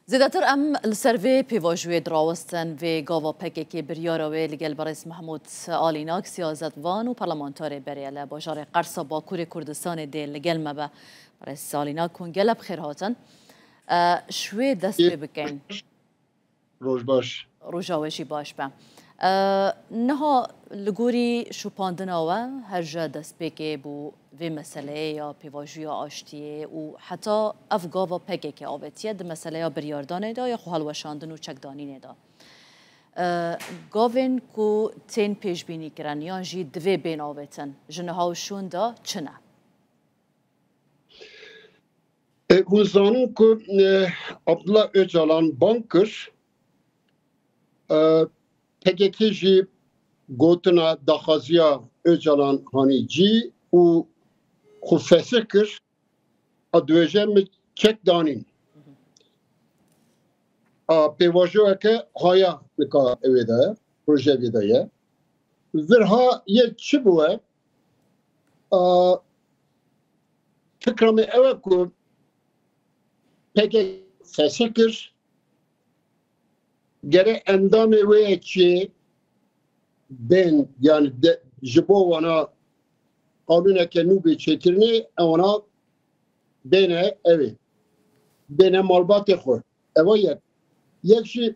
زیادتر ام السروی پیواجوی دراوستن و گاوا پکی که بریاروی لگل برئیس محمود آلیناک سیاستوان و پارلمانتار بریاله باجار قرصا باکور کردستان دیل لگل مبه برئیس آلیناک کنگل بخیر هاتن شوی دست بکن روز باش روزاوشی باش به نها لگوری شوپاندناوه هر جا دست بکی بو و مسئله یا پیواجوی آشتیه و حتی افگاوا پگه که آوتیه ده مسئله یا بریاردانه دا یا خوال وشاندن و چکدانینه دا گاوین کو تین پیش بینی کرن یا جی دوی بین آوتن جنهاوشون دا چنه؟ هنزانون که عبدالله öcalan بانکش پگه که جی گوتنا دخازیا öcalan هانی جی و خفصه کر ادویجه می چک دانین پیواجوه که هایا نکا اویده پروژه ویده ورها یه چی بوه فکرم اوه که پگه فسه کر گره اندام وی چی بین یعنی جبو وانا قانونه که نوبی چکرنی اونا بینه اوی بینه مالبات خور اوه یکشی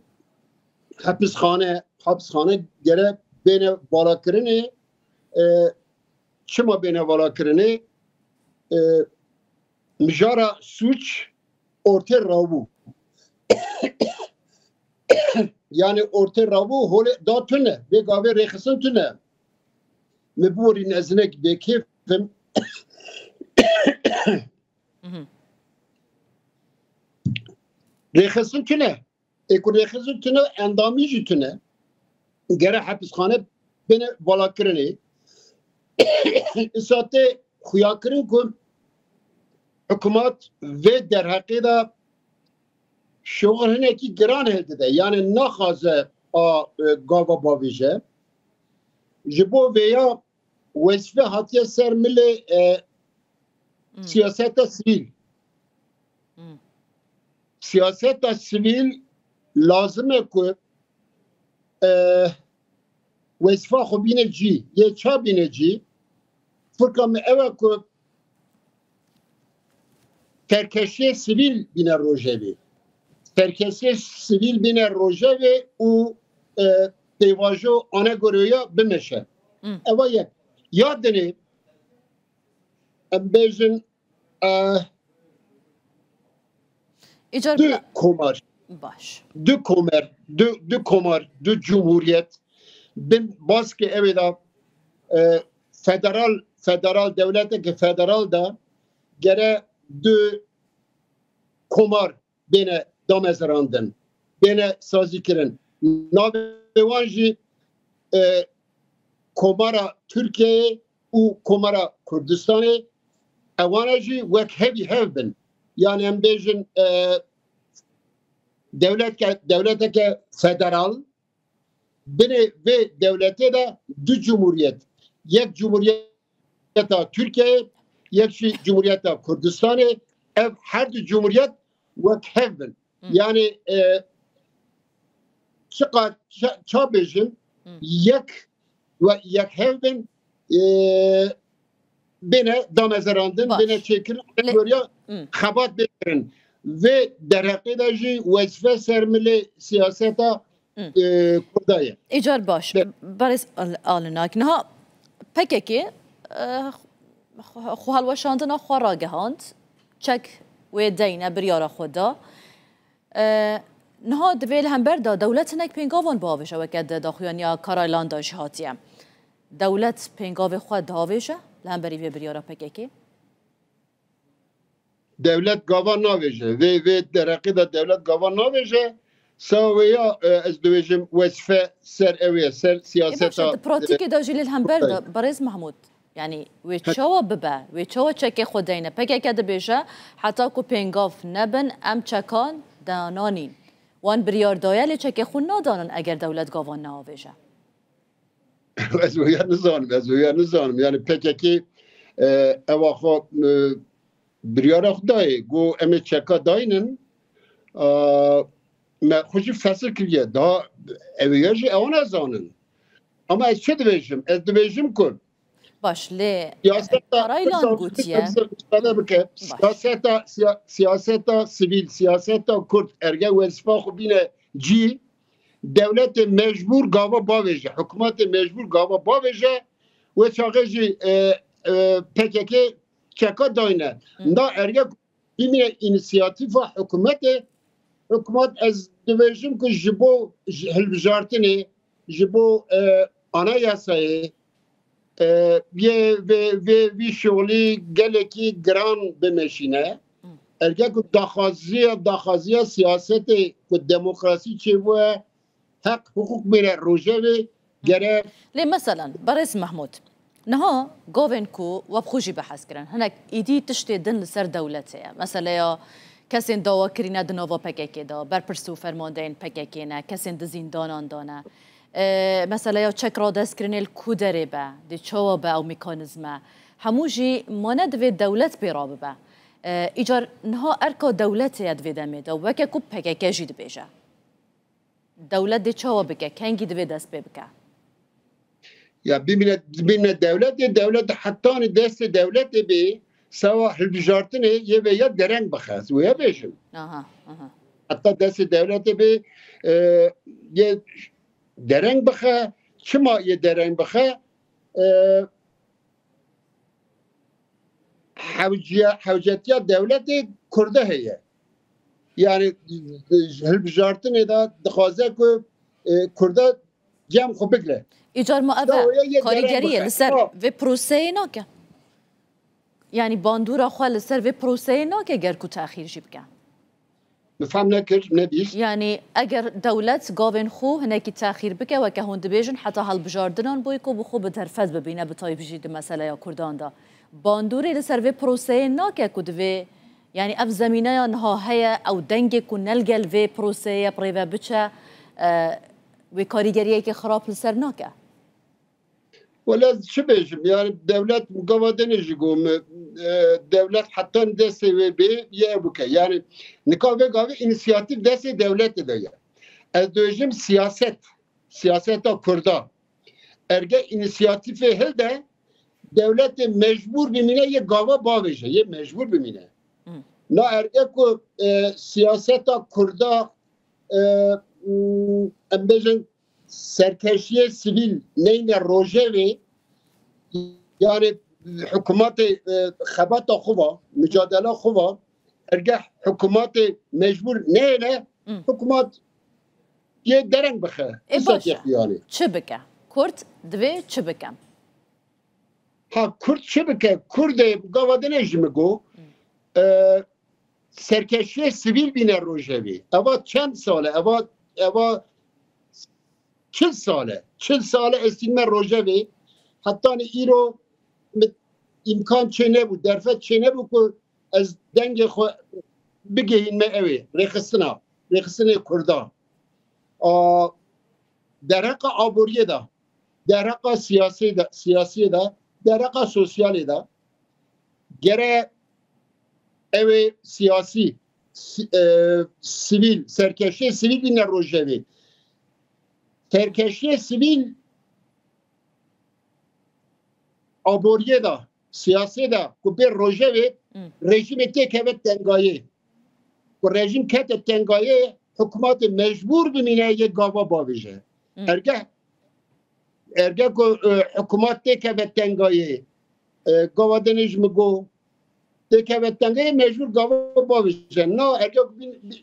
حبسخانه گره بینه بالا کرنی چما بینه بالا کرنی مجارا سوچ ارته راوو yani orta ravu hole da tüne ve gave rekhasan tüne meburi neznek be kefim rekhasan tüne ekun rekhasan tüne endami ji tüne gere hapishane beni balakirni isate xuyakirin ku hükümet ve derhaqida شغل کی گران هلده یعنی نخوازه گاوا باویجه جبو ویا وصفه هاتیه سر مل سیاست سیویل سیاست سیویل لازمه که وصفه خو بینه جی یه چا بینه جی فرقم اوه که ترکشی سیویل بینه روژه بی ترکیه سیویل بین روژه و پیواجو آنه گرویا بمشه اما یک یاد دنی بیشن دو کمر دو جمهوریت بین باز که اویدا فدرال دولته که فدرال دا گره دو کمر بین دامزراندن بین سازی کرن ناوانجی کمارا ترکیه و کمارا کردستانی اوانجی وک هیوی هیوبن یعنی هم بیشن دولت که فدرال بین و دولته دا دو جمهوریت یک جمهوریت ترکیه یک جمهوریت کردستانی هر دو جمهوریت وک هیوبن yani çıkar çabejin یک hevben bine damezerandın bine çekil görüyor xabat bekirin ve derhaqidajı vazfe sermili siyaseta kurdayı. İcar baş. Barış Alinak. Neha peki ki halveşandına xwaragehand çek ve deyne bir yara xoda نها دویل هم بردا دولت نک پینگاوان باوشه و کد داخویان یا کارایلان داش هاتیم دولت پینگاو خود داوشه لهم بری و بریارا پککی دولت گاوان ناوشه و درقی دا دولت گاوان ناوشه سویا از دویجم وصفه سر اویه سر سیاستا پراتیکی دا جلیل هم بردا برز محمود يعني ويتشوا ببا ويتشوا تشكي خدينا بكا كده بيجا حتى كو بينغاف نبن ام تشكان دانانين وان بريار دايل تشكي خنا دانن اگر دولت گاوان ناويجا از نظام يعني بكا كي اواخو بريار خداي گو ام تشكا داينن ما خوشی فصل کردیه دا اویاجی اون ازانن اما از چه دویجم؟ از دویجم کن باش لی سیاستا آرایلان گوتیه سیاستا سیویل سیاستا کرد ارگه وزفا خو بینه جی دولت مجبور گاوا باویجه حکومت مجبور گاوا باویجه و چاقه جی PKK çeka dayne. Da erge bimine inisiyatifa hükümet ez dövejim ku ji bo hilbijartinê ji bo anayasayê vê şolî gelekî giran bimeşîne. Erge ku daxwaziya siyasetê ku demokrasî çêbûye hek hukuk bêne rojevê gerek. ليه مثلا برز محمود نها گوین کو و بخوجی بحث کردن هنک ایدی تشتی دن لسر دولته مثلا یا کسین دوا کرینه دنوا پککی دا برپرسو فرماندهین پککی نه کسین دزیندانان دانه مثلا یا چک را دست کرینه کودره به دی چوا به او میکانزمه هموجی ماند و دولت بیرا به ایجار نها ارکا دولته ید ویدمه دا وکه کو پککی جید بیجه دولت دی چوا بکه کنگی دوی دست بکه Ya bimine devlet hatta dest devlet be sava hilbijartine ye veya dereng baxas ve ya beşim. Hatta dest devlet be ye dereng baxa çima ye dereng baxa havciyetiya devlet Kürde heye. Yani hilbijartine da dixwaze ku Kürde cem xo bigre. ایجار ما اوه کاریگریه لسر و پروسه ناکه یعنی باندورا خواه لسر و پروسه ناکه گر کو تأخیر جیب کن نفهم نکر ندیش یعنی اگر دولت گاوین خو هنکی تأخیر بکه و که هند بیجن حتی حال بجاردنان بوی که بخو بترفز ببینه بتای بجید مسئله یا کردان دا باندوری لسر و پروسه ناکه کدوی یعنی اف زمینه یا نها هیا او دنگی کو نلگل و پروسه یا پریوه بچه و کاریگریه که خراب لسر ناکه ولا شو بيجم يعني دولة مقاومة نجيكم دولة حتى ندسي بي يابوكا يعني نقاوة قاوة إنسياتيف دسي دولة دايا الدوجم سياسة كردا ارجع إنسياتيف هلدا دولة مجبور بمينه يه قاوة باوجه يه مجبور بمينه نا ارجع كو سياسة كردا ام بيجن سرکشی سیویل نین روژوی یعنی حکومت خبات خوبا مجادله خوبا ارگه حکومت مجبور نه حکومت یه درنگ بخه یعنی چه بکه؟ کرد دوی چه بکم؟ ها کرد چه بکه؟ کرد گاواده نجمگو سرکشی سیویل بینه روژوی اوا چند ساله اوا 40 ساله استیلمه روژوی حتی ایرو امکان چه نبود درفت چه نبود که از دنگ خو بگهین ما اوی ریخستن کردا در حق آبوریه دا در حق سیاسی دا در حق سوسیالی دا گره اوی سیاسی سیویل سرکشی سیویل بین روژوی سرکشی سیویل آبوریه دا سیاسی دا که بیر روژوی رژیم تک هوت تنگایه که رژیم کت تنگایه حکومت مجبور بمینه یک گاوا باویجه ارگه که حکومت تک هوت تنگایه گاوا دنیج مگو تک هوت تنگایه مجبور گاوا باویجه نه ارگه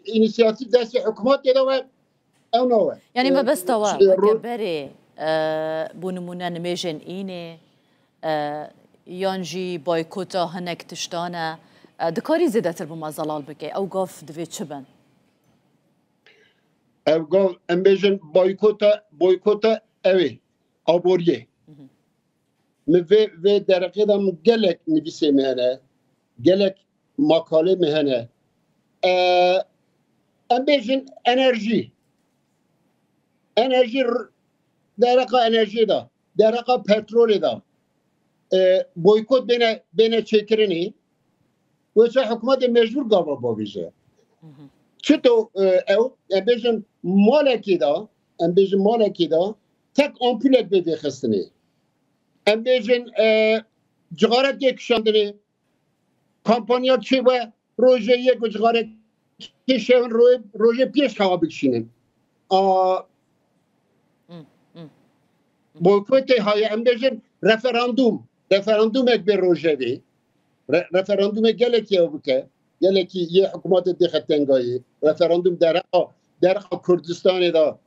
اینیسیاتیف دست حکومت دیده و يعني ما بس توا كبري بونمونا نميجن إيني يانجي بايكوتا هنك تشتانا دكاري زيادة تربو ما زلال بكي أو قاف دوي تشبن أو قاف نميجن بايكوتا أوي أبوريه في درقه دا مجلك نبيسي مهنه جلك مقاله مهنه نميجن انرژی درقه انرژی دا درقه پترول دا بویکوت بین چکرنی و چه حکومت مجبور گاوا باویجه چطور او بیشن مالکی دا تک آمپولت بده خستنی بیشن جغارت یک شاندنی کامپانیا چی و روژه یک و جغارت کشون روژه پیش خواه بکشینن بویکوت های بیشن رفراندوم یک به روژه بی رفراندوم گلکی او بکه گلکی یه حکومت دختنگایی رفراندوم در کردستان دا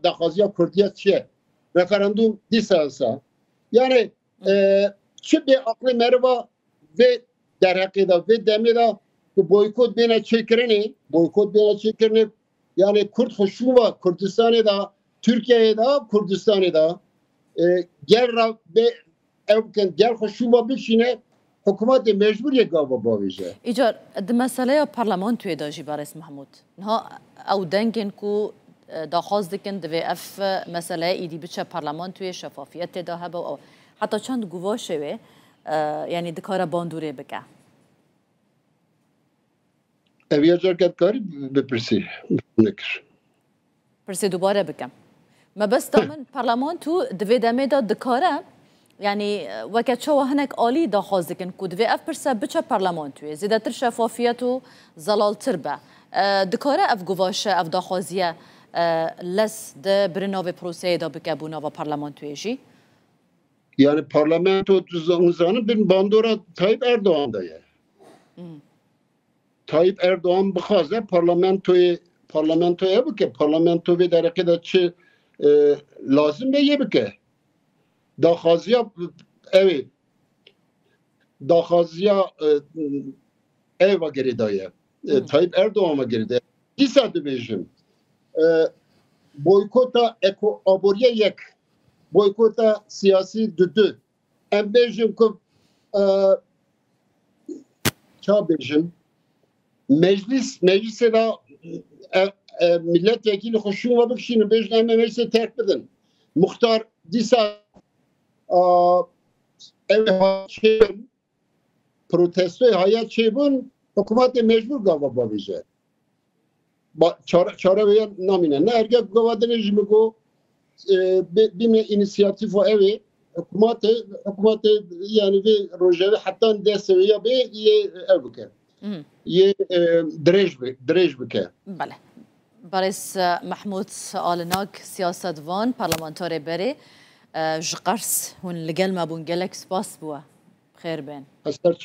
داخازیا کردیت چیه رفراندوم دیسانسا یعنی چه به عقل مروا و در حقیقت و دمی دا که بویکوت بینه چکرنی یعنی کرد خشوما کردستان دا ترکیه دا کردستان دا گل را به گل خشوما بشینه حکومت مجبور یک گاوا باویجه ایجار مسئله پارلمان توی داجی بارس محمود نها او دنگن کو داخواست دکن دوی اف مسئله ایدی بچه پارلمان توی شفافیت دا هبه او حتی چند گواه شوه یعنی دکار باندوره بکه اویا جرگت کاری بپرسی نکر پرسی دوباره بکم ما بس دامن پارلمان تو دوی دمه دا دکاره يعني وقت شو هناك آلي دا خازكن كود في اف برسا بچا برلمان توي زيادة تر شفافيت و زلال تربه دكاره اف گواش اف دا خازيه لس ده برناوي پروسه دا بكابونا و برلمان توي جي يعني برلمان تو زانه بين باندورا طيب اردوغان دا يه طيب اردوغان بخوازه برلمان توي بكه برلمان توي در حقیقت چه لازم به یه بکه داخازیا اوی و گریدایه طایب اردوغان و گریدایه دیسا دبیجم بویکوتا اکو آبوریه یک بویکوتا سیاسی دو ام بیجم که چا بیجم مجلس دا ملت یکیل خوشون و بکشین و بیجم همه مجلس ترک بدن مختار دیسا چون پروتستوی های چیبون حکومت مجبور گاوا باویجه چاره بیان نامینه نه ارگه گاوا دنیج میگو بیم اینیسیاتیف و اوی حکومت یعنی وی روژه حتی دستوی یا بی یه او بکن یه دریج بکن بله بارس محمود آلناک سیاستوان پارلمانتار بری جقرس هون لقل ما بون قالك سباس بوا خير بين